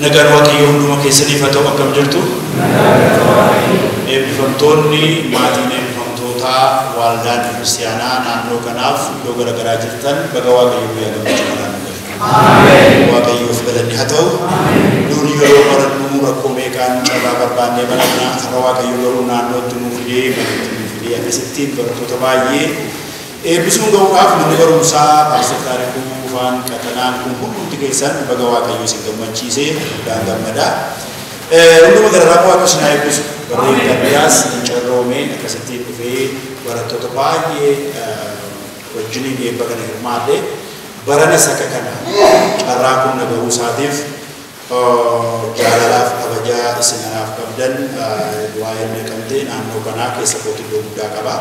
Nagaan Waaqayyoo hunduma keessaniif haa ta'u akkam jirtu? Eebbifamtoonni maatiin eebbifamtootaa waldaan kiristaanaa naannoo kanaaf iddoo garaagaraa jirtan baga Waaqayyoo guyyaa gammachuu kanaan nu gahe. Ameen. Waaqayyoof galanni haa ta'u. Nuuni yeroo barannu rakkoo meeqaan carraa barbaannee baranna har'a Waaqayyoo garuu naannootti nuuf fidee bakkeetti nuuf fidee akkasittiin barattoota baay'ee eebbisuun ga'uudhaaf manni barumsaa Paaster Taarikuu Faan Qaxanaan kun hundi keessan baga Waaqayyoo isin gammachiisee guddaan gammadaa. Hunduma gararraa Waaqayyoo isin haa eebbisu. Barreen Gabbiyaas carroomee akkasittiin dhufee barattoota baay'ee wajjiniin eebba kana hirmaadhee baranas akka kana carraa kun nagahuu isaatiif jaalalaaf kabajaa isin anaaf qabdan waa'ee meeqamtee naannoo kanaa keessa kootti iddoo guddaa qaba.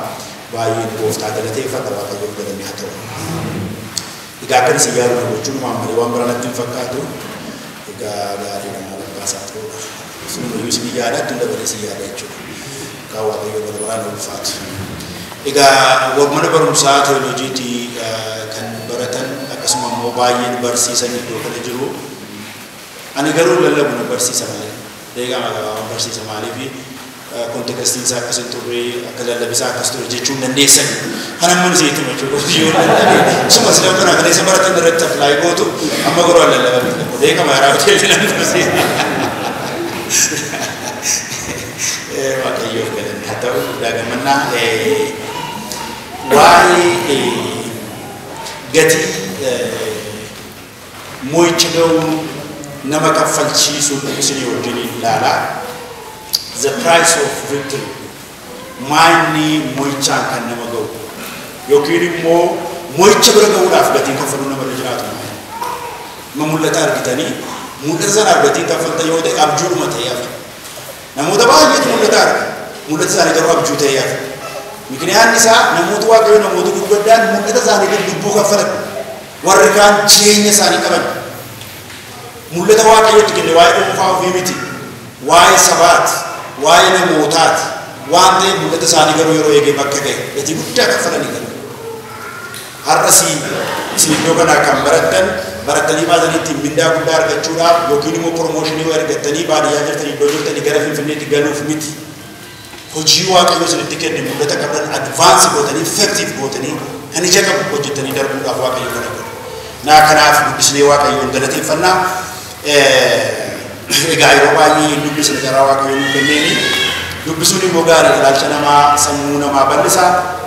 Baay'ee gooftaa galateeffadha Waaqayyoo galanni haa ta'u. Egaa akkan isin yaadu gochuun maammalee waan baranatti hin fakkaatu. Egaa gaarii nama labbaasaa ta'uudha. Isin isin yaadaatti hin dabalee isin yaada jechuudha. Egaa Waaqayyoo bara baraan ulfaatu. Egaa mana barumsaa teolojiitii kan baratan akkasuma immoo baay'een barsiisan iddoo kana jiru. Ani garuu lallabu na barsiisa malee. Egaa magaalaa barsiisa maaliifi kontekestiin isaa akkas hin turre akka lallabisaa akkas ture jechuun dandeessan. Kanan mana seetu jechuudha. Yoo lallabee suma sila kana kana isa baratan irratti appilaayi gootu amma garuu lallabame. Deekama yaraa hoteelli nan barsiisa. Waaqayyoof galanni haa ta'u guddaa gammannaa. Waa'ee gatii mo'icha ga'uu nama kaffalchiisuu isinii wajjiniin ilaalaa. The price of victory. Maanni mo'ichaan kan nama ga'u. Yookiin immoo mo'icha bira ga'uudhaaf gatiin kaffaluu nama irra jiraatu. Ma mul'ata argitanii mul'ata sana argatii kaffalta yoo ta'e abjuudhuma ta'ee hafa. Namoota baay'eetu mul'ata arga. Mul'ata isaanii garuu abjuu ta'ee hafa. Mikniyaan isaa namoota Waaqayyoo namoota gurguddaan mul'ata isaanii lubbuu kaffalan. Warri kaan jireenya isaanii qaban. Mul'ata Waaqayyootti kenne waa'ee dhuunfaa ofii miti. Waa'ee sabaati. Waa'ee namootaati. Waan ta'eef mul'ata isaanii garuu yeroo eegee bakka ga'e gatii guddaa kaffalanii galu. Har'as isin iddoo kanaa kan barattan barattanii baataniitti mindaa guddaa argachuudhaaf yookiin immoo promooshinii argattanii baadiyyaa jirtanii iddoo jirtanii gara Finfinneetti galuuf miti. Hojii Waaqayyoo isinitti kenne mul'ata qabdan advaansii gootanii effektiif gootanii kan ija qabu hojjettanii darbuudhaaf Waaqayyo kana godhu. Naa kanaaf dubbisnee Waaqayyoon galateeffannaa. Egaa yeroo baay'ee dubbisni garaa Waaqayyoo nu kenneeni dubbisuun immoo gaarii ilaalcha namaa sammuu namaa bal'isa.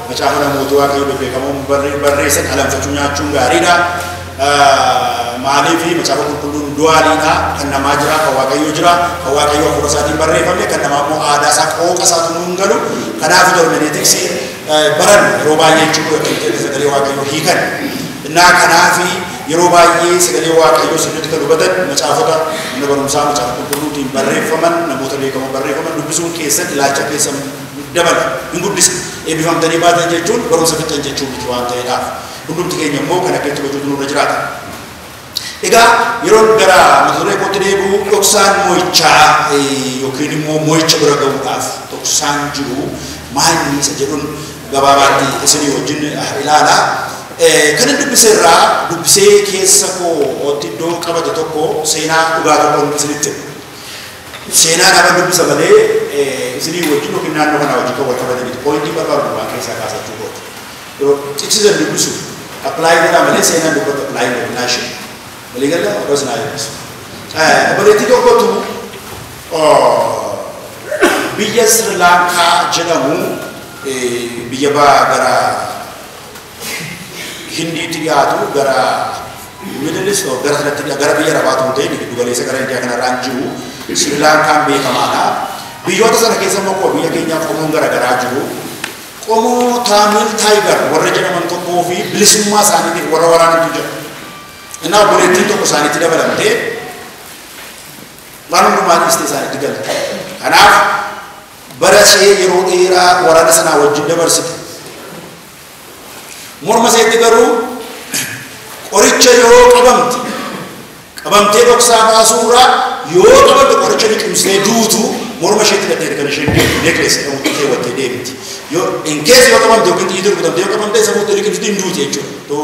Macaafa namoota Waaqayyoo beekamoon barreessan alanfachuu nyaachuun gaariidha. Maaliif macaafa qulqulluun du'aaliidha. Kan namaa jira, kan Waaqayyoo jira, kan Waaqayyoo hafuura isaatiin barreeffame, kan namaa immoo aadaa isaa qooqa isaatu nuun galu. Kanaaf hermeneetiksii baran yeroo baay'ee jechuudha sagalee Waaqayyoo hiikan. Innaa kanaafi yeroo baay'ee sagalee Waaqayyoo sirriitti kan hubatan macaafota mana barumsaa macaafa qulqulluutiin barreeffaman namoota beekamoo barreeffaman dubbisuun keessatti ilaalcha keessa dabala hin guddisa. Eebbifamtanii baatan jechuun barumsa fixan jechuun miti waan ta'eedhaaf. Hundumti keenya immoo kan akkatti gochuutu nurra jiraata. Egaa yeroo gara mata duree kootti deebi'u dhoksaan mo'ichaa yookiin immoo mo'icha bira ga'uudhaaf dhoksaan jiru maalni isa jedhuun gabaabaatti isinii wajjin ilaalaa. Kan dubbisee irraa dubbisee keessa koo iddoo qabate tokko seenaa dhugaa tokkoon isinitti himu. Seenaa nama dubbisa malee isinii wajjin yookiin naannoo kanaa wajjin kan wal qabataniiti. Poointii barbaadu waan keessaa kaasachuu goota. Yeroo ciccisan dubbisu appilaayi godhaa malee seenaan dubbatu appilaayi godhinaa ishee. Walii gala odoo sinaa dubbisu. Obboleettii tokkotu biyya Sri Lankaa jedhamu biyya gara Hindiitti dhiyaatu gara Middle East gara sanatti gara biyya Arabaatu ta'e giddu galeessa gara Indiyaa kanarraan jiru Sri Lankaan beekamaadha. Biyyoota sana keessa immoo biyya keenyaaf qomoon garaagaraa jiru. Qomoo Taamil Taayigar warra jedhaman tokkoo fi bilisummaa isaaniitiif warra waraanatu jira. Innaa obboleettiin tokko isaaniitti dabalamtee waan hundumaa dhiistee isaaniitti galte. Kanaaf bara ishee yeroo dheeraa waraana sanaa wajjin dabarsite. Morma seetti garuu qoricha yoo qabamtee dhoksaa baasuurraa yoo qabamte qoricha liqimsee duutu morma isheetti gattee kan isheen deemtu neekleessi dhamutti keewwattee deemti. Yo in case yo kamam dokin tidur kutam yo kamam te sabut likim tin duti echo to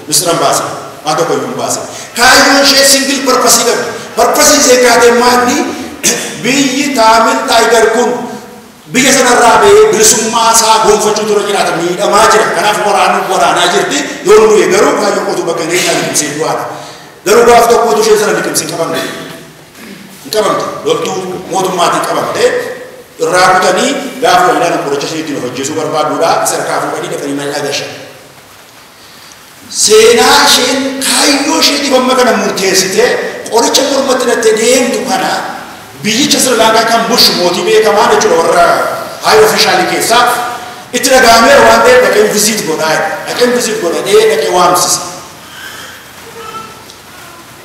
misram basa ato ko yum basa kayo she single purpose ga purpose se ka de mani bi tamil tiger kun biya sana rabe birsumma sa gon fachu to jira ta mi da majira kana wara na jirti yo nu ye garu kayo ko to bakane na likim se duara garu ga afto ko to she sana likim se kamam loltu modum mati kamam te Rakutani gaafa ilana prochesi ittiin hojjesu barbaaduudha sarkaafu qadi dhaqanii mana agasha seenaa isheen kaayyoo isheetiif amma kana murteessite qoricha mormatti dhattee deemtu kana biyyicha Sri Lankaa kan bushu mootii beekamaa jechuudha warra high official keessaa itti dhaga'ameera waan ta'eef dhaqeen visit godhadhee dhaqee waamsise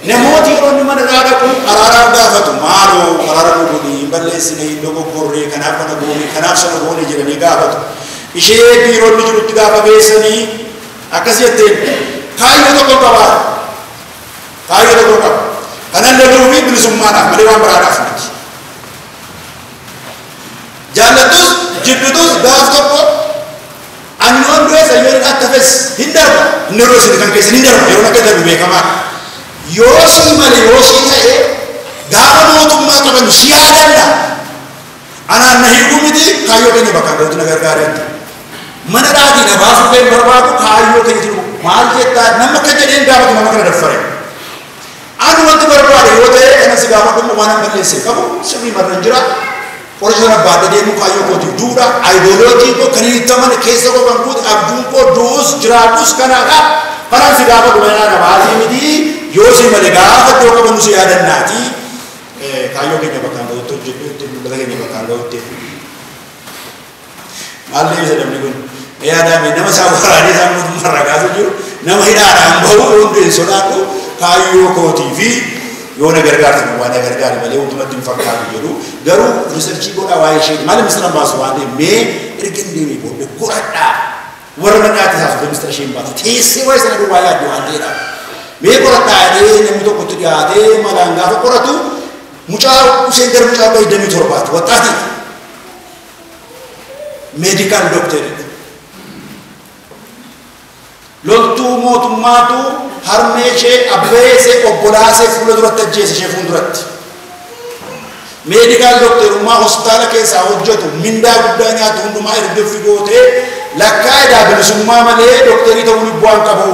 namooti yeroo mana dhaadhaku araaraan gaafatu maaloo araara godhii balleessine dogoggorree kanaaf kana goone kanaaf sana goone jedhanii gaafatu ishee biiroonni jirutti gaafa geessanii akkas jetteen kaayyoo tokko qaba kanallee duubii bilisummaadhaaf malee waan biraadhaaf miti jaallattus jibbitus gaaf tokko annoon du'e sayyoon attafes hin darba inni yeroo isin kan keessan hin darba yeroo akka darbu beekamaa Yosi male yosi ta'e gaafa mootummaa qaban si yaadanna anaan na hiikuu miti kaayyoo keenya bakka ga'uutti na gargaareetti mana dhaatii na baasuu ta'e barbaadu kaayyoo keenya jiru maal jettaa nama akka jedheen gaafatu nama kana daffare anu wanti barbaade yoo ta'e kana si gaafa dhumma waan balleessee qabu sirrii marran jira qoricha barbaade deemu kaayyoo kootiif duudha ayidooloojii koo kan hin taman keessa koo kan guutu abjuun koo du'us jiraadhus kanaadha kanaan si gaafa dhumma na baasii miti Yosi male gaafa dhoo qaban si yaadannaati kaayyoo keenya bakka ga'uutti hojjechuutti mul'ata keenya bakka ga'uutti maal deebisa namni kun yaadame nama isaa waraanee isaa mootummaa ragaasu jiru nama hidhaadhaan bahu hundi hin sodaadhu kaayyoo kootii fi yoo na gargaarte waan na gargaare malee hundumatti hin fakkaatu jedhu garuu riisarchii godhaa waa'ee ishee maal misira baasu waan ta'eef mee erga hin deemee booddee godhadhaa warra manaatti isaaf misira isheen baatu teessee waa'ee sana duwwaa yaaddu waan ta'eedha. Mee qoradhaadhee namni tokkotti dhiyaatee malaan gaafa qoratu mucaa Hussein gara mucaa 27 waxaati medical doctor loltuu mootummaatu harmee ishee abbee ishee obbolaasee fuula duratti ajjeese ishee fuulduratti medical doctorummaa hospitaala keessaa hojjetu mindaa guddaa nyaatu hundumaa erga gootee lakkaa'idhaa bilisummaa malee doktorii ta'uu bu'aan qabu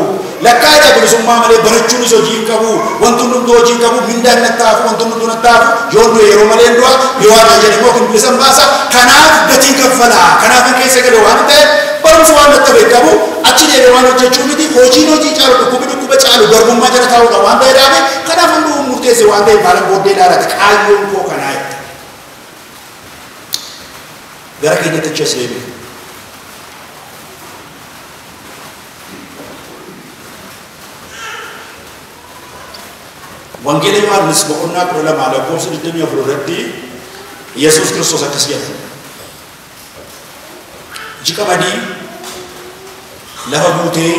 lakkaa'idhaa bilisummaa malee barachuunis hojii hin qabu wanti hundumtuu hojii hin qabu mindaan nattaafu wanti hundumtuu nattaafu yoo du'e yeroo malee du'a yoo haadha jedhamu yookiin bilisan baasa kanaaf gatiin kaffalaa kanaaf hin keessa galee waan ta'eef barumsa waan nattabe qabu achi deemee waan hojjechuu miti hojiin hojii caalu dhukkuba caalu garbummaa jala taa'uudha waan ta'eedhaaf kanaaf hunduu murteesse waan ta'eef haala booddee ilaalate kaayyoon koo kanaa gara keenyatti achi as deebi'e. Wangeela Yohaannis boqonnaa 12 lakkoofsa 24 irratti Yesuus Kiristoos akkas jedha. Iji qamadii lafa buutee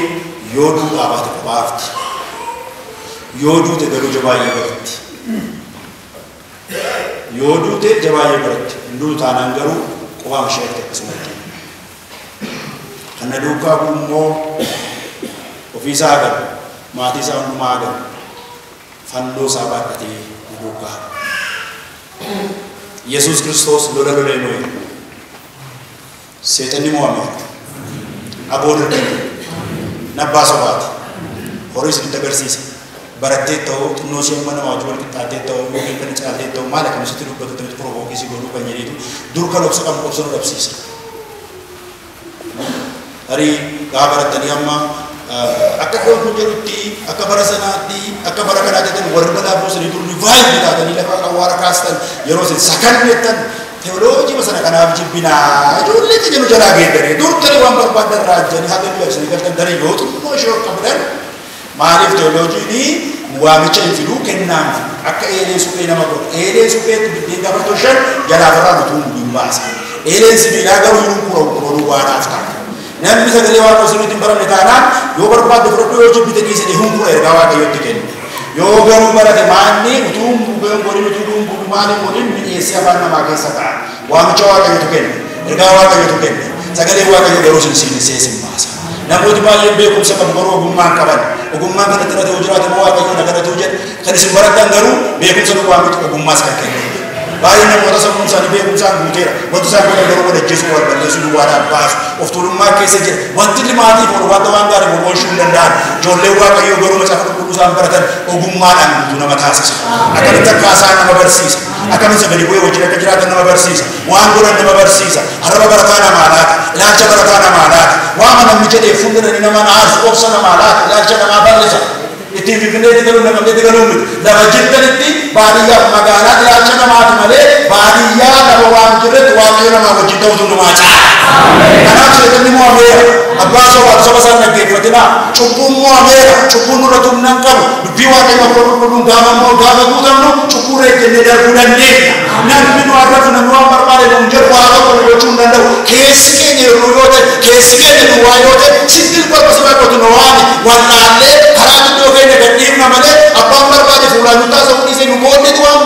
yoo duudhaa baate qabaafti. Yoo duute garuu jabaayyee godhatti. Yoo duute jabaayyee godhatti. Hunduu taanaan garuu qofaan isheetti akkasumatti. Kana duukaa kun immoo ofiisaa agarra. Maatii isaa hundumaa agarra. Fannoo isaa baadhatee duukaa. Yesuus Kiristoos lola moo'e. Seexanni mo'ame. Aboon argame. Nabbaa sobaati. Horii isinitti agarsiisa. Barattee ta'uu xinnoo isheen mana waajjii wal qixxaatee ta'uu yookiin kan caaltee ta'uu maal akkamitti dubbatu ta'utti provookiisii godhuu kan jedhiitu dur kan obsa qabu obsa nu dhabsiisa. Tarii gaafa barattanii amma akka kun jedhutti akka bara sanaatti akka bara kanaa jedhan warri balaa boosanii turni vaayii bitaatanii lafa awwaara kaastan yeroo isin sakan jettan teoloojii sana kanaaf jibbinaa ijoollee keenya nu jalaa geeddaree dur tarii waan barbaadan raajjanii haga nu ibsanii galtan daree yoo xinnoo ishee qabdan maaliif teoloojiin waamicha hin fiduu kennaan akka eelee suphee nama godhu eelee supheetti biddeen gafartoo shan jalaafarraa nutuu hin baasa eeleen sibiilaa garuu hin kuruu waanaaf ta'a. Namni sagalee waan osoo baramne taanaan yoo barbaadde fudhadhu yoo jibbite dhiisanii hunkura ergaa waaqayyootti kennu. Yoo garuu barate maanni utuu bubbeen godhin utuu duun maaliin godhin midheessee afaan namaa keessa ta'a. Waamicha waaqayyootu kenna. Ergaa waaqayyootu kenna. sagalee waaqayyo garuu sin seesin baasa. Namooti baay'een beekumsa qabu garuu ogummaan qaban. Ogummaan kana irratti ta'uu jiraate waaqayyo na kadhatu jedhe. Kan isin barattan garuu beekumsa duwwaa miti ogummaas kan kennu. Baay'ee namoota sammuun isaanii beekumsaan guuteera. Wanti isaan godhan garuu wal ajjeesuu wal balleessuu duwwaadhaan baasu. Of tuulummaa keessa jira. Wanti limaatiif ol wanta waan gaarii wal oolchuu hin danda'an. Ijoolleen waaqayyoo garuu macaafa qulqulluu isaan baratan ogummaadhaan guutuu nama taasisa. Akkamitti akka haasa'an nama barsiisa. Akkamitti gadi bu'ee wajjin akka jiraatan nama barsiisa. Waan godhan nama barsiisa. Arraba barataa namaa laata. Ilaalcha barataa namaa laata. Waama namni jedhee fuulduranii nama naasu obsa namaa laata. Ilaalcha namaa bal'isa. Ittiin finfinnee galuun naqamtee galuun miti. Lafa jirtanitti baadiyyaa magaalaa ilaalcha namaati malee baadiyyaa lafa waan jirretti waaqayyo namaa wajjin ta'utu numaa caala. Kanaaf seetanni mo'ameera. Abbaa soba isaan dhaggeeffatinaa. Cubbuun mo'ameera. Cubbuun nurratti humna hin qabu. Dubbii waaqayyo akka qulqulluun gaafa guutamnu cubbuu reejjennee darbuu dandeenya. Namni nu arratu namni waan barbaade nu jedhu waaqa qolu gochuu hin danda'u. Keessi keenya yeroo yoo ta'e keessi keenya nu waa yoo ta'e siddil barbasa bakkatu nu waani wallaallee karaa iddoo keenya gadhiifna malee abbaan barbaade fuulaan nu taasisuu dhiisee nu booddeetu waan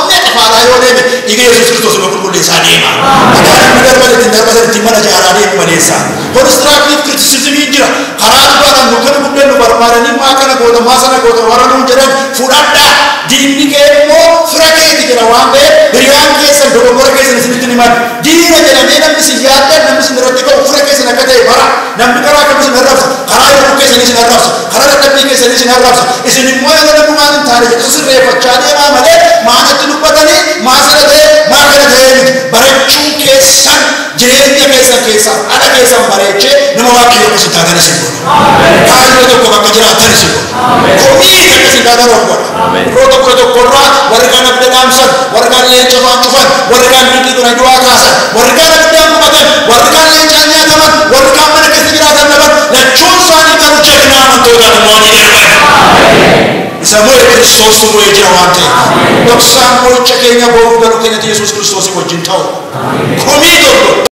meeqa faalaa yoo deeme dhiiga Yesuus Kiristoos nu qulqulleessaa deema. Karaa inni darbatan ittiin darbatan ittiin mana jaaraa deemu maleessa. Konistiraaktiif kirtisizimii jira. Karaa dubaraan nu kan guddeen nu barbaadanii maa kana goota maa sana goota warra nuun jedhan fudhadhaa. Diinni kee immoo fira keeti jedha waan ta'eef hiriyaan keessan dogoggora keessan isinitti ni himan. Diina jedhamee namni si yaaddan namni si irratti ka'u fira keessan akka ta'e bara. Namni karaa kam isin arrabsa. Karaa yeroo keessan isin arrabsa. Karaa dadhabbii keessan isin arrabsa. Isin immoo yeroo namni maan hin taane jedhu sirreeffachaa deemaa malee maanatti dubbatanii maa sana ta'e maa kana ta'e miti. Barachuun keessan jireenya keessan keessaa ala keessan bareechee nama waaqayyo akkasii taatan isin godha. Kaayyoo tokko bakka jiraatan isin godha. Komii kan isin taatan of godha. Tokkorraa warri kaan abda dhaamsan, warri kaan leenca waan cufan, warri kaan dinqii kana du'aa kaasan, warri kaan abdaan gubatan, warri kaan leencaan nyaataman, warri kaan mana keessa jiraatan dhaban, lachuun isaanii garuu jabina amantootaan immoo ni darban. Isa moo'ee Kiristoos moo'ee jira waan ta'eef. Dhoksaan moo'icha keenya boo'uu garuu keenyatti Yesuus Kiristoos wajjin ta'u. Komii tokko.